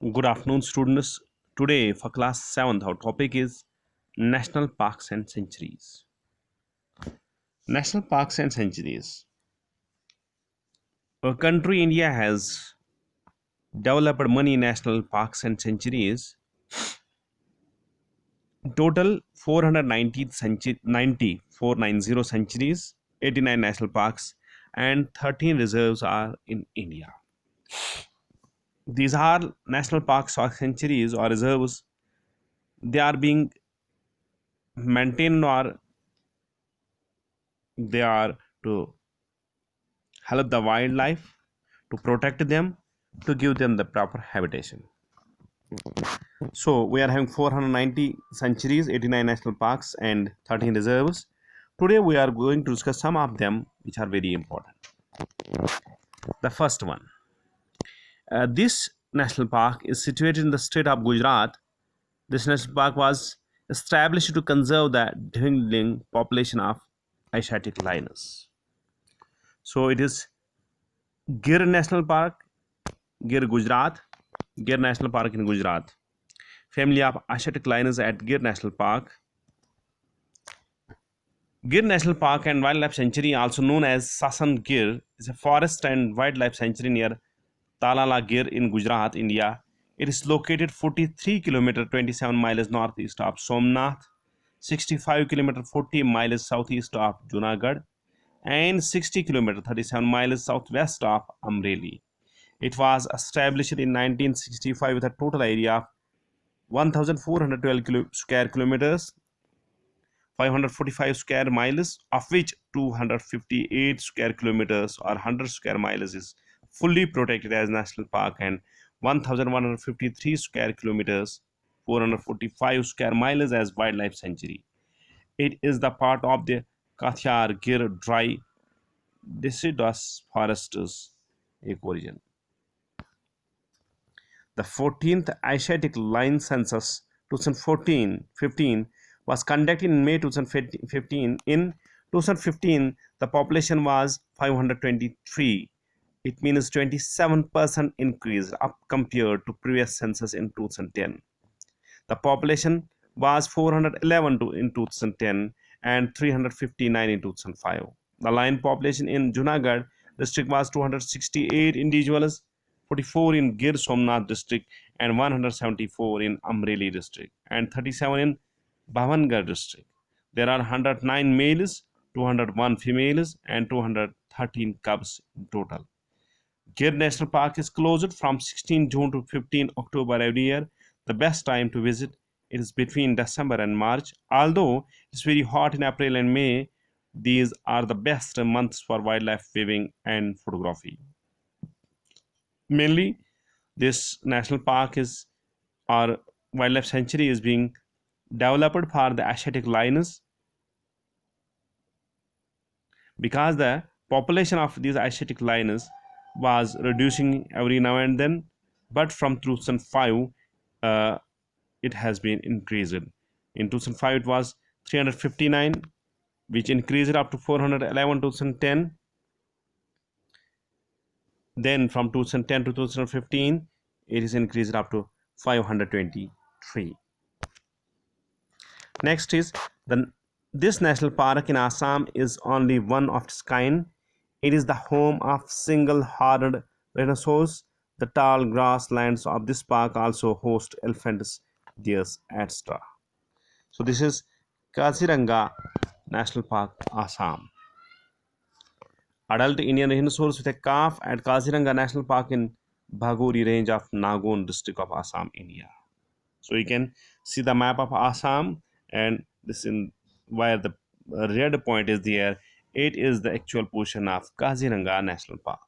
Good afternoon, students. Today, for class 7th, our topic is National Parks and Sanctuaries. National Parks and Sanctuaries. Our country, India, has developed many national parks and sanctuaries. Total 490 sanctuaries, 89 national parks, and 13 reserves are in India. These are national parks or sanctuaries or reserves. They are being maintained or they are to help the wildlife, to protect them, to give them the proper habitation. So we are having 490 sanctuaries, 89 national parks, and 13 reserves. Today we are going to discuss some of them which are very important. The first one, this national park is situated in the state of Gujarat. This national park was established to conserve the dwindling population of Asiatic lioness. So it is Gir National Park, Gir Gujarat, Gir National Park in Gujarat. Family of Asiatic lions at Gir National Park. Gir National Park and Wildlife Sanctuary, also known as Sasan Gir, is a forest and wildlife sanctuary near Talala Gir in Gujarat, India. It is located 43 km 27 miles northeast of Somnath, 65 km 40 miles southeast of Junagadh, and 60 km 37 miles southwest of Amreli. It was established in 1965 with a total area of 1,412 square kilometers, 545 square miles, of which 258 square kilometers or 100 square miles is fully protected as national park, and 1,153 square kilometers, 445 square miles as wildlife sanctuary. It is the part of the Kathiar Gir dry deciduous forests ecoregion. The 14th Asiatic Lion Census 2014-15 was conducted in May 2015. In 2015, the population was 523. It means 27% increase up compared to previous census in 2010. The population was 411 in 2010 and 359 in 2005. The lion population in Junagadh district was 268 individuals, 44 in Gir Somnath district and 174 in Amreli district and 37 in Bhavangarh district. There are 109 males, 201 females and 213 cubs in total. Gir National Park is closed from 16 June to 15 October every year. The best time to visit is between December and March. Although it's very hot in April and May, these are the best months for wildlife viewing and photography. Mainly, this national park is or wildlife sanctuary is being developed for the Asiatic lions because the population of these Asiatic lions was reducing every now and then, but from 2005 uh, it has been increased. In 2005 it was 359, which increased up to 411 2010. Then from 2010 to 2015 it is increased up to 523. Next is the this national park in Assam is only one of its kind. It is the home of single-horned rhinoceros. The tall grasslands of this park also host elephants, deer, etc. So this is Kaziranga National Park, Assam. Adult Indian rhinoceros with a calf at Kaziranga National Park in Bhagori range of Nagon district of Assam, India. So you can see the map of Assam, and this in where the red point is there, it is the actual portion of Kaziranga National Park.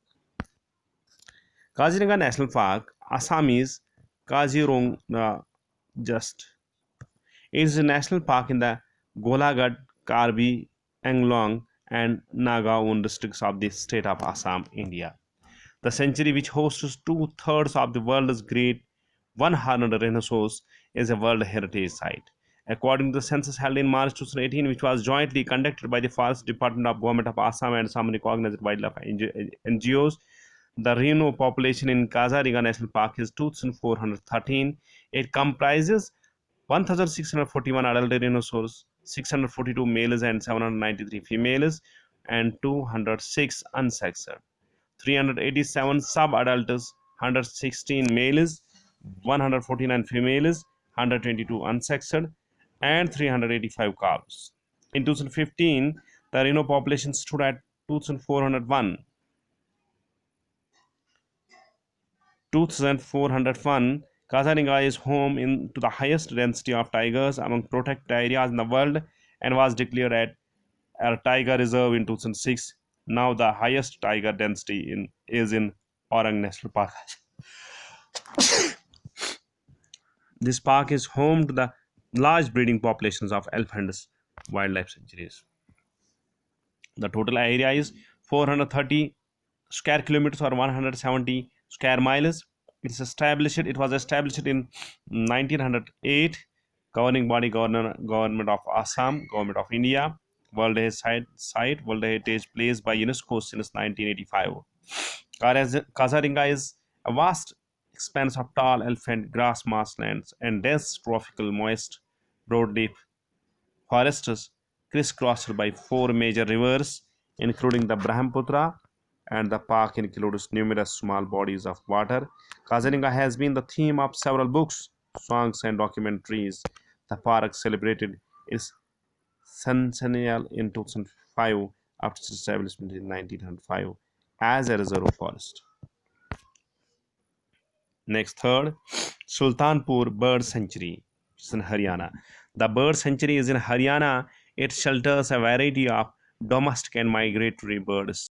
Kaziranga National Park, Assamese Kaziranga just. It is a national park in the Golagad, Karbi, Anglong, and Nagaon districts of the state of Assam, India. The sanctuary, which hosts two-thirds of the world's great one-horned rhinoceros, is a World Heritage Site. According to the census held in March 2018, which was jointly conducted by the Forest Department of Government of Assam and some recognized wildlife NGOs, The rhino population in Kaziranga National Park is 2,413. It comprises 1,641 adult rhinoceros, 642 males and 793 females, and 206 unsexed. 387 sub-adults, 116 males, 149 females, 122 unsexed, and 385 calves. In 2015, the rhino population stood at 2,401. 2,401, Kaziranga is home to the highest density of tigers among protected areas in the world and was declared a tiger reserve in 2006. Now the highest tiger density is in Orang National Park. This park is home to the large breeding populations of elephants wildlife sanctuaries. The total area is 430 square kilometers or 170 square miles. It was established in 1908. Governing body Government of Assam, Government of India. World Heritage Place by UNESCO since 1985. Kaziranga is a vast expanse of tall elephant grass marshlands and dense tropical moist broadleaf forests crisscrossed by four major rivers, including the Brahmaputra, and the park includes numerous small bodies of water. Kaziranga has been the theme of several books, songs, and documentaries. The park celebrated its centennial in 2005 after its establishment in 1905 as a reserve forest. Next, third, Sultanpur Bird Sanctuary, which is in Haryana. The bird sanctuary is in Haryana. It shelters a variety of domestic and migratory birds.